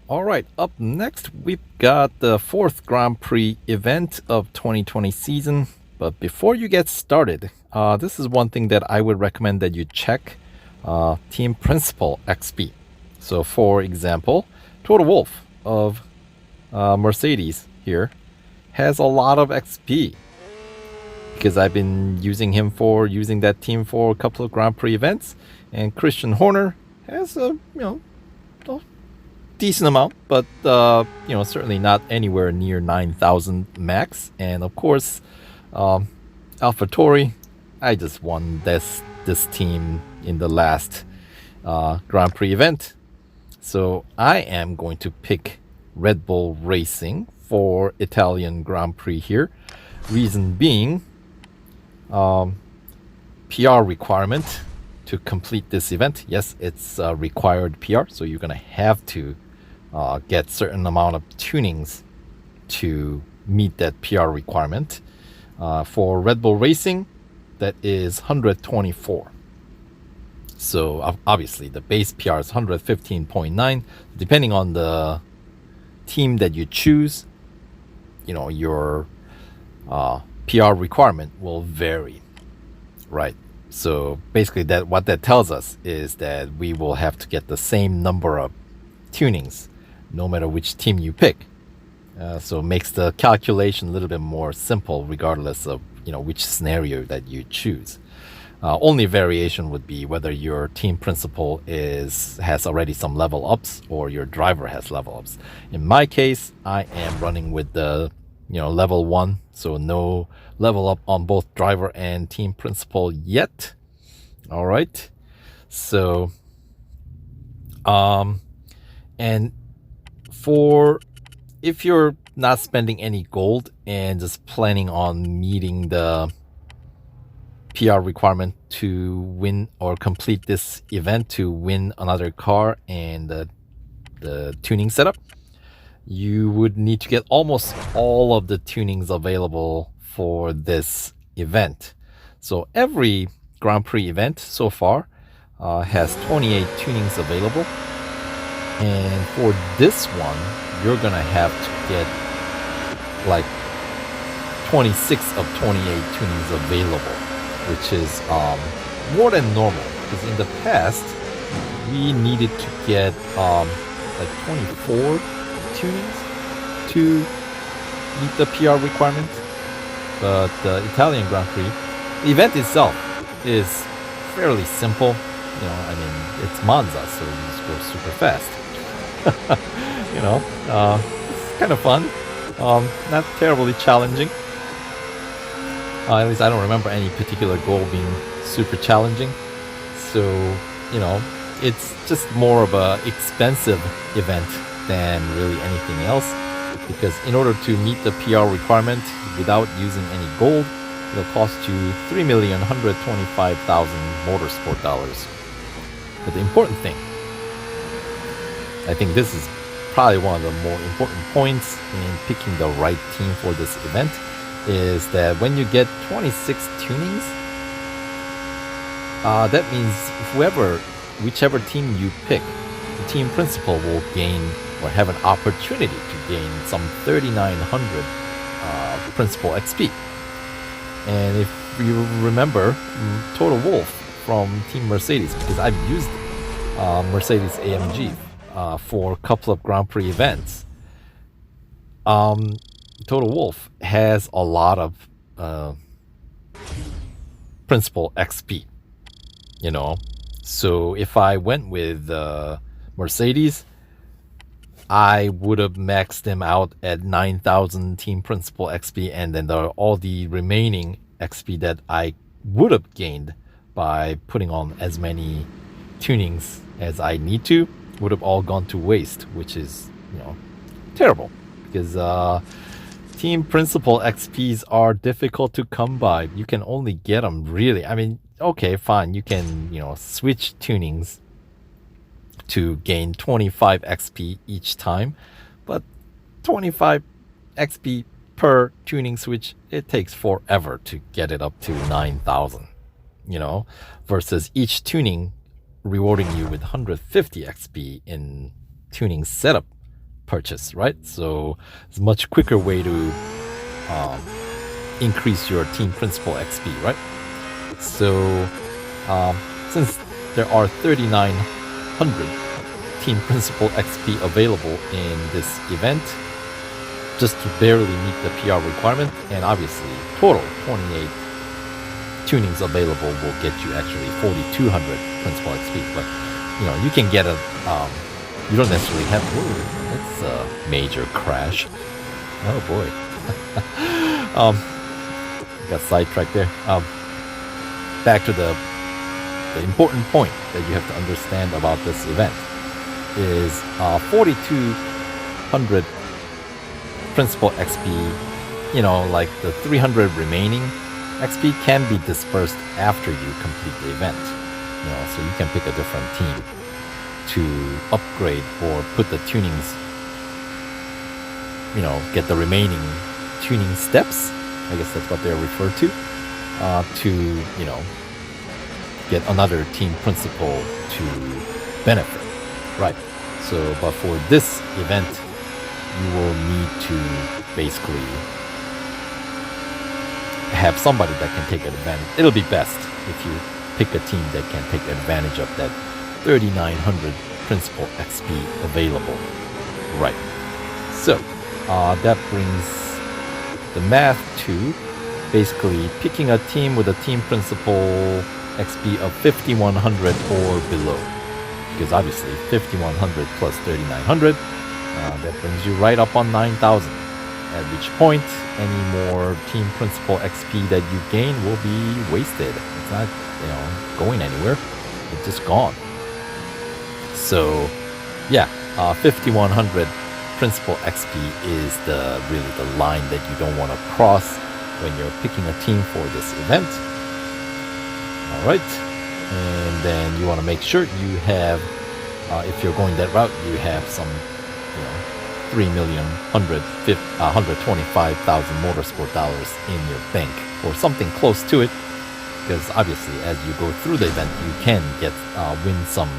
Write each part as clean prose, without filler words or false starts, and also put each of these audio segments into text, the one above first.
All right, up next, we've got the fourth Grand Prix event of 2020 season. But before you get started, this is one thing that I would recommend that you check Team Principal XP. So, for example, Total Wolf of Mercedes here has a lot of XP because I've been using that team for a couple of Grand Prix events, and Christian Horner has a decent amount, but certainly not anywhere near 9,000 max. And of course, AlphaTauri, I just won this team in the last Grand Prix event, so I am going to pick Red Bull Racing for Italian Grand Prix here. Reason being, PR requirement to complete this event. Yes, it's a required PR, so you're gonna have to get certain amount of tunings to meet that PR requirement. For Red Bull Racing, that is 124. So obviously the base PR is 115.9. Depending on the team that you choose, your PR requirement will vary, right? So basically, what that tells us is that we will have to get the same number of tunings no matter which team you pick. So it makes the calculation a little bit more simple regardless of which scenario that you choose. Only variation would be whether your team principal has already some level ups or your driver has level ups. In my case, I am running with the level 1, so no level up on both driver and team principal yet. All right, so and for if you're not spending any gold and just planning on meeting the PR requirement to win or complete this event to win another car and the tuning setup, you would need to get almost all of the tunings available for this event. So every Grand Prix event so far has 28 tunings available. And for this one, you're going to have to get like 26 of 28 tunings available, which is more than normal. Because in the past, we needed to get like 24 tunings to meet the PR requirement. But the Italian Grand Prix, the event itself is fairly simple. It's Monza, so you just go super fast. It's kind of fun. Not terribly challenging. At least I don't remember any particular goal being super challenging. So, it's just more of a expensive event than really anything else. Because in order to meet the PR requirement without using any gold, it'll cost you 3,125,000 motorsport dollars. But the important thing, I think this is probably one of the more important points in picking the right team for this event, is that when you get 26 tunings, that means whichever team you pick, the team principal will gain or have an opportunity to gain some 3,900 principal XP. And if you remember, Total Wolf from Team Mercedes, because I've used Mercedes AMG for a couple of Grand Prix events, Total Wolf has a lot of principal XP, So if I went with Mercedes, I would have maxed them out at 9,000 team principal XP, and then all the remaining XP that I would have gained by putting on as many tunings as I need to would have all gone to waste, which is, terrible, because team principal XPs are difficult to come by. You can only get them really. Okay, fine, you can, switch tunings to gain 25 XP each time, but 25 XP per tuning switch, it takes forever to get it up to 9,000, versus each tuning rewarding you with 150 XP in tuning setup purchase, right? So it's a much quicker way to increase your team principal XP, right? So since there are 3,900 team principal XP available in this event, just to barely meet the PR requirement, and obviously total 28 tunings available will get you actually 4,200 principal XP. But you can get a you don't necessarily have. Ooh, that's a major crash. Oh boy. Got sidetracked there. Back to the important point that you have to understand about this event is 4,200 principal XP. Like the 300 remaining XP can be dispersed after you complete the event. So you can pick a different team to upgrade or put the tunings, get the remaining tuning steps. I guess that's what they're referred to get another team principal to benefit, right? So, but for this event, you will need to basically have somebody that can take advantage. It'll be best if you pick a team that can take advantage of that 3,900 principal XP available, right? So that brings the math to basically picking a team with a team principal XP of 5,100 or below, because obviously 5,100 plus 3,900, that brings you right up on 9,000. At which point, any more team principal XP that you gain will be wasted. It's not, going anywhere. It's just gone. So, yeah, 5,100 principal XP is really the line that you don't want to cross when you're picking a team for this event. All right, and then you want to make sure you have, if you're going that route, you have some, 3,125,000 motorsport dollars in your bank or something close to it, because obviously as you go through the event, you can get win some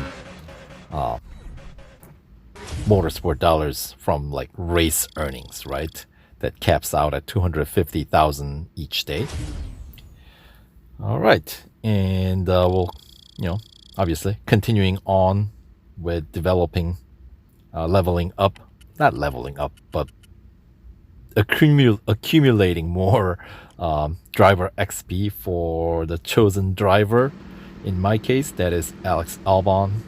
motorsport dollars from like race earnings, right? That caps out at 250,000 each day. All right, and we'll, obviously continuing on with developing, leveling up, not leveling up, but accumulating more driver XP for the chosen driver. In my case, that is Alex Albon.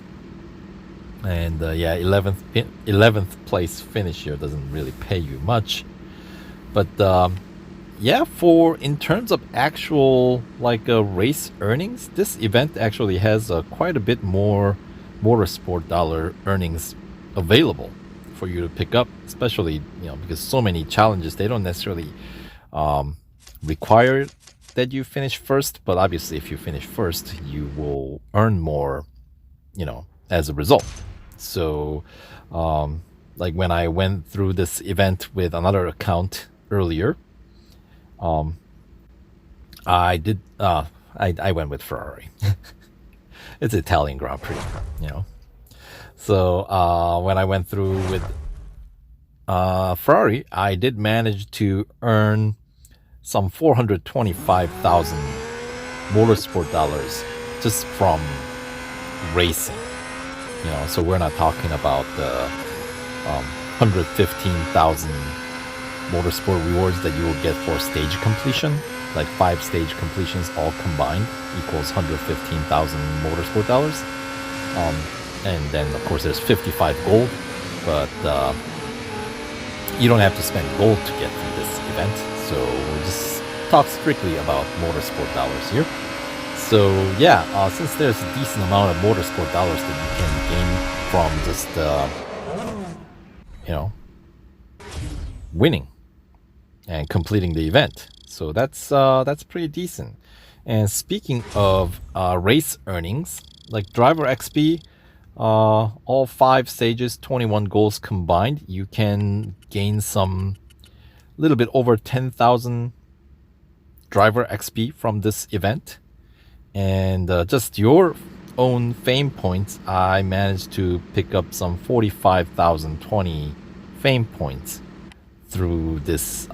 And 11th place finish here doesn't really pay you much. But in terms of actual race earnings, this event actually has quite a bit more motorsport dollar earnings available for you to pick up, especially because so many challenges, they don't necessarily require that you finish first, but obviously if you finish first, you will earn more as a result. So when I went through this event with another account earlier, I went with Ferrari. It's Italian Grand Prix, So when I went through with Ferrari, I did manage to earn some 425,000 motorsport dollars just from racing. So we're not talking about the 115,000 motorsport rewards that you will get for stage completion. Like 5 stage completions all combined equals 115,000 motorsport dollars. And then of course there's 55 gold, but you don't have to spend gold to get through this event. So we'll just talk strictly about motorsport dollars here. So since there's a decent amount of motorsport dollars that you can gain from just winning and completing the event, so that's pretty decent. And speaking of race earnings, like driver XP, all 5 stages, 21 goals combined, you can gain some little bit over 10,000 driver XP from this event. And just your own fame points, I managed to pick up some 45,020 fame points through this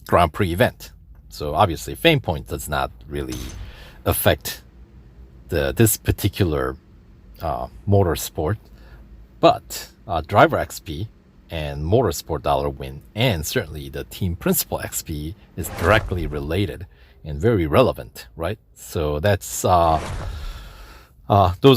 Grand Prix event. So obviously, fame point does not really affect this particular motorsport, but driver XP and motorsport dollar win, and certainly the team principal XP is directly related and very relevant, right? So that's those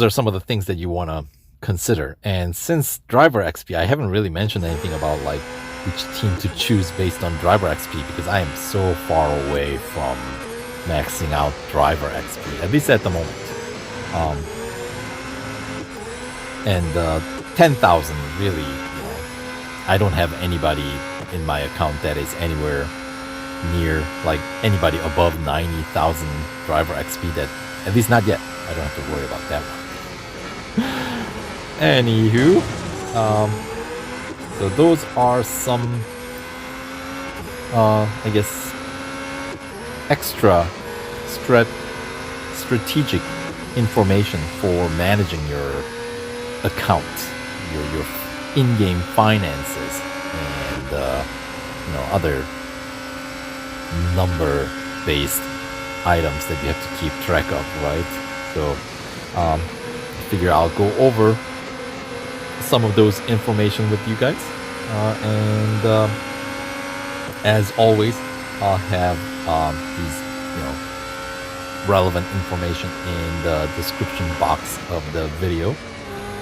are some of the things that you want to consider. And since driver XP, I haven't really mentioned anything about like which team to choose based on driver XP, because I am so far away from maxing out driver XP, at least at the moment. And 10,000 really, I don't have anybody in my account that is anywhere near, like anybody above 90,000 driver XP, that, at least not yet. I don't have to worry about that one. Anywho, so those are some, I guess, extra strategic information for managing your account, your in-game finances, and other number-based items that you have to keep track of, right? So, I figure I'll go over some of those information with you guys, and as always, I'll have these relevant information in the description box of the video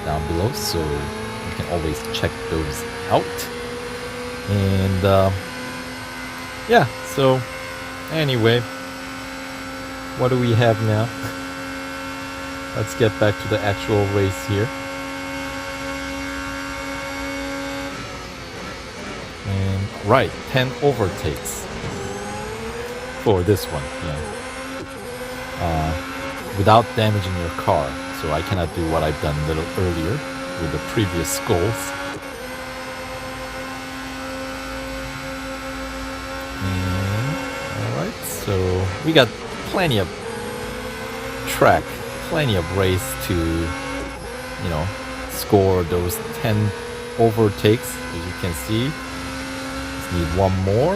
down below, so you can always check those out. And yeah, so anyway, what do we have now? Let's get back to the actual race here. And right, 10 overtakes for this one, without damaging your car. So I cannot do what I've done a little earlier with the previous goals. And alright, so we got plenty of track, plenty of race to, score those 10 overtakes, as you can see. Just need one more,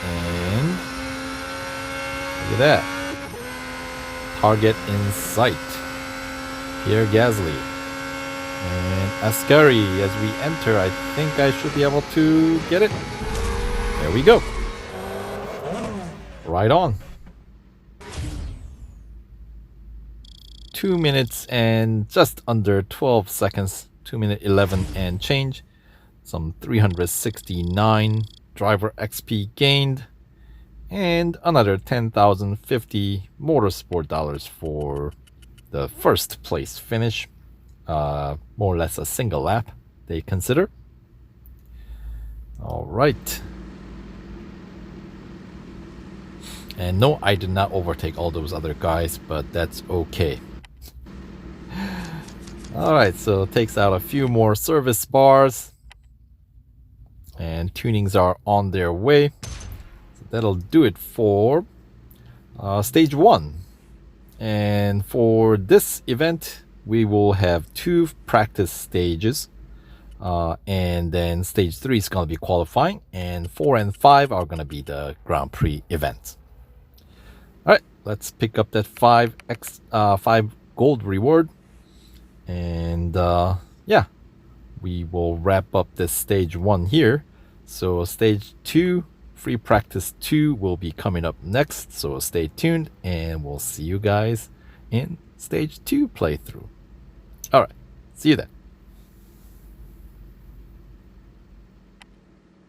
and look at that. Target in sight. Pierre Gasly and Ascari. As we enter, I think I should be able to get it. There we go. Right on. 2 minutes and just under 12 seconds. 2 minute 11 and change. Some 369 driver XP gained. And another 10,050 motorsport dollars for the first place finish. More or less a single lap, they consider. Alright. And no, I did not overtake all those other guys, but that's okay. Alright, so it takes out a few more service bars. And tunings are on their way. So that'll do it for stage 1. And for this event, we will have 2 practice stages. And then stage 3 is going to be qualifying. And 4 and 5 are going to be the Grand Prix events. Alright, let's pick up that 5 gold reward. And yeah, we will wrap up this stage 1 here. So stage 2, free practice 2 will be coming up next. So stay tuned and we'll see you guys in stage 2 playthrough. Alright, see you then.